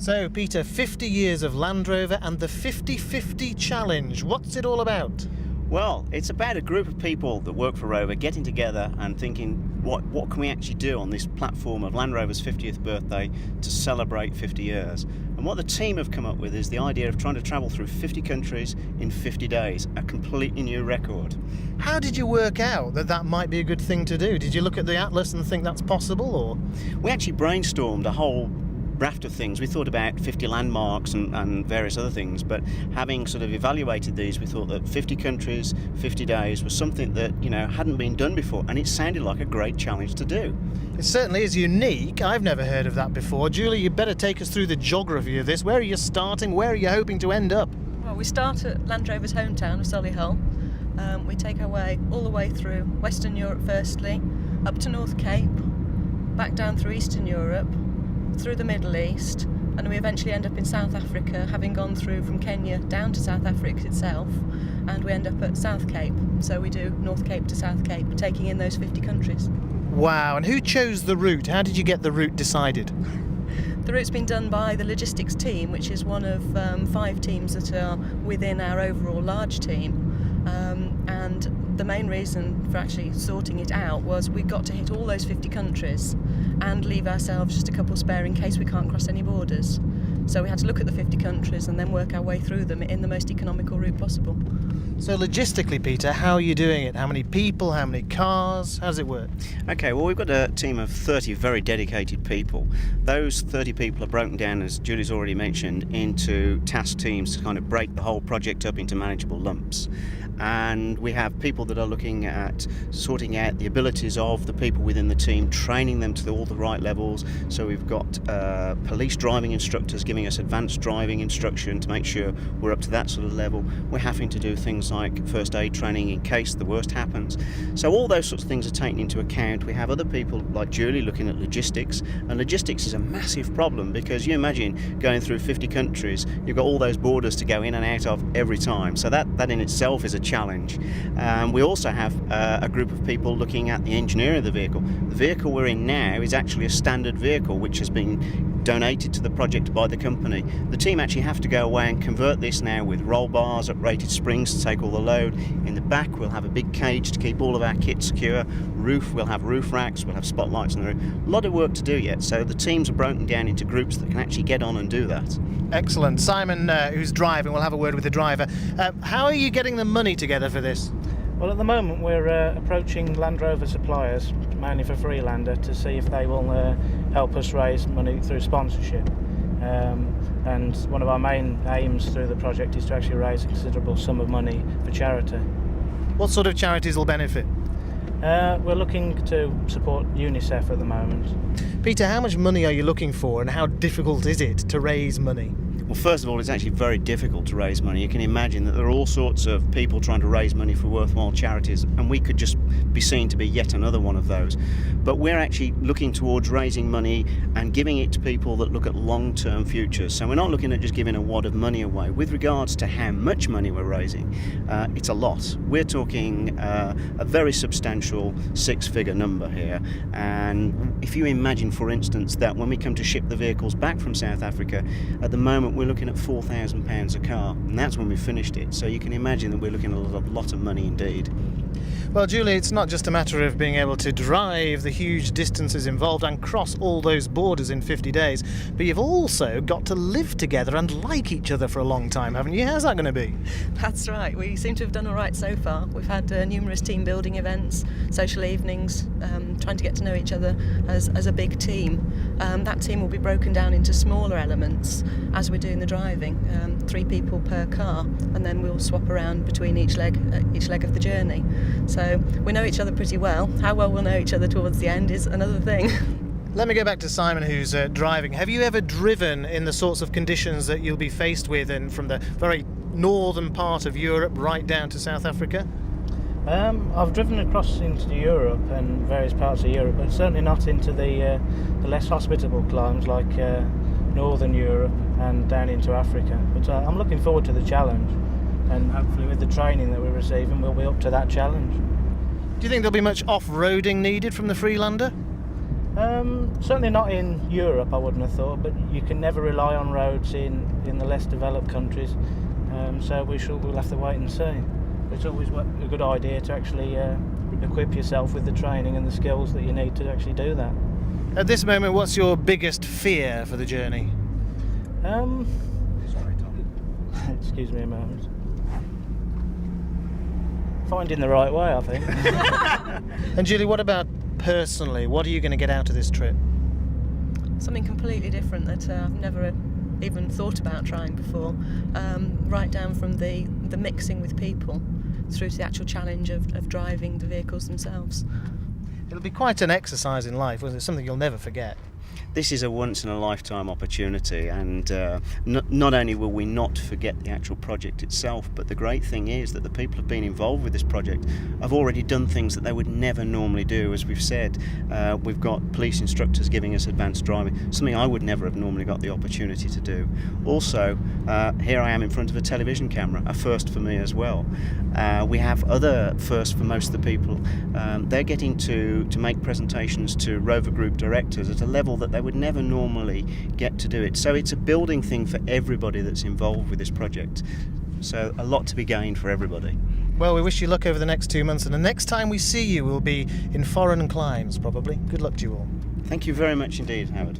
So, Peter, 50 years of Land Rover and the 50-50 challenge. What's it all about? Well, it's about a group of people that work for Rover getting together and thinking, what can we actually do on this platform of Land Rover's 50th birthday to celebrate 50 years? And what the team have come up with is the idea of trying to travel through 50 countries in 50 days, a completely new record. How did you work out that that might be a good thing to do? Did you look at the atlas and think that's possible, or? We actually brainstormed a whole raft of things. We thought about 50 landmarks and various other things, but having sort of evaluated these, we thought that 50 countries, 50 days was something that, hadn't been done before, and it sounded like a great challenge to do. It certainly is unique. I've never heard of that before. Julie, you better take us through the geography of this. Where are you starting? Where are you hoping to end up? Well, we start at Land Rover's hometown of Solihull. We take our way all the way through Western Europe firstly, up to North Cape, back down through Eastern Europe, through the Middle East, and we eventually end up in South Africa, having gone through from Kenya down to South Africa itself, and we end up at South Cape. So we do North Cape to South Cape, taking in those 50 countries. Wow, and who chose the route? How did you get the route decided? The route's been done by the logistics team, which is one of 5 teams that are within our overall large team. And the main reason for actually sorting it out was we got to hit all those 50 countries and leave ourselves just a couple spare in case we can't cross any borders. So we had to look at the 50 countries and then work our way through them in the most economical route possible. So logistically, Peter, how are you doing it? How many people, how many cars? How does it work? Okay, well, we've got a team of 30 very dedicated people. Those 30 people are broken down, as Julie's already mentioned, into task teams to kind of break the whole project up into manageable lumps. And we have people that are looking at sorting out the abilities of the people within the team, training them to all the right levels. So we've got police driving instructors giving us advanced driving instruction to make sure we're up to that sort of level. We're having to do things like first aid training in case the worst happens. So all those sorts of things are taken into account. We have other people like Julie looking at logistics, and logistics is a massive problem because you imagine going through 50 countries, you've got all those borders to go in and out of every time. So that in itself is a challenge. We also have a group of people looking at the engineering of the vehicle. The vehicle we're in now is actually a standard vehicle which has been donated to the project by the company. The team actually have to go away and convert this now with roll bars, uprated springs to take all the load. In the back we'll have a big cage to keep all of our kit secure. Roof, we'll have roof racks, we'll have spotlights on the roof. A lot of work to do yet, so the teams are broken down into groups that can actually get on and do that. Excellent. Simon, who's driving, we'll have a word with the driver. How are you getting the money together for this? Well, at the moment we're approaching Land Rover suppliers, mainly for Freelander, to see if they will help us raise money through sponsorship. And one of our main aims through the project is to actually raise a considerable sum of money for charity. What sort of charities will benefit? We're looking to support UNICEF at the moment. Peter, how much money are you looking for and how difficult is it to raise money? Well, first of all, it's actually very difficult to raise money. You can imagine that there are all sorts of people trying to raise money for worthwhile charities, and we could just be seen to be yet another one of those. But we're actually looking towards raising money and giving it to people that look at long-term futures. So we're not looking at just giving a wad of money away. With regards to how much money we're raising, it's a lot. We're talking a very substantial 6-figure number here. And if you imagine, for instance, that when we come to ship the vehicles back from South Africa, at the moment we're looking at £4,000 a car, and that's when we finished it. So you can imagine that we're looking at a lot of money indeed. Well, Julie, it's not just a matter of being able to drive the huge distances involved and cross all those borders in 50 days, but you've also got to live together and like each other for a long time, haven't you? How's that going to be? That's right. We seem to have done all right so far. We've had numerous team building events, social evenings, trying to get to know each other as a big team. That team will be broken down into smaller elements as we're doing the driving, 3 people per car, and then we'll swap around between each leg of the journey. So we know each other pretty well. How well we'll know each other towards the end is another thing. Let me go back to Simon, who's driving. Have you ever driven in the sorts of conditions that you'll be faced with and from the very northern part of Europe right down to South Africa? I've driven across into Europe and various parts of Europe, but certainly not into the less hospitable climes like Northern Europe and down into Africa. But I'm looking forward to the challenge, and hopefully with the training that we're receiving we'll be up to that challenge. Do you think there'll be much off-roading needed from the Freelander? Certainly not in Europe, I wouldn't have thought, but you can never rely on roads in the less developed countries, so we'll have to wait and see. It's always a good idea to actually equip yourself with the training and the skills that you need to actually do that. At this moment, what's your biggest fear for the journey? Sorry, Tom. Excuse me a moment. Finding the right way, I think. And Julie, what about personally? What are you going to get out of this trip? Something completely different that I've never even thought about trying before. Right down from the mixing with people through to the actual challenge of driving the vehicles themselves. It'll be quite an exercise in life, wasn't it? Something you'll never forget. This is a once-in-a-lifetime opportunity, and not only will we not forget the actual project itself, but the great thing is that the people who have been involved with this project have already done things that they would never normally do. As we've said, we've got police instructors giving us advanced driving, something I would never have normally got the opportunity to do. Also, here I am in front of a television camera, a first for me as well. We have other firsts for most of the people. They're getting to make presentations to Rover Group directors at a level that they would never normally get to do it. So it's a building thing for everybody that's involved with this project. So a lot to be gained for everybody. Well, we wish you luck over the next 2 months, and the next time we see you will be in foreign climes, probably. Good luck to you all. Thank you very much indeed, Howard.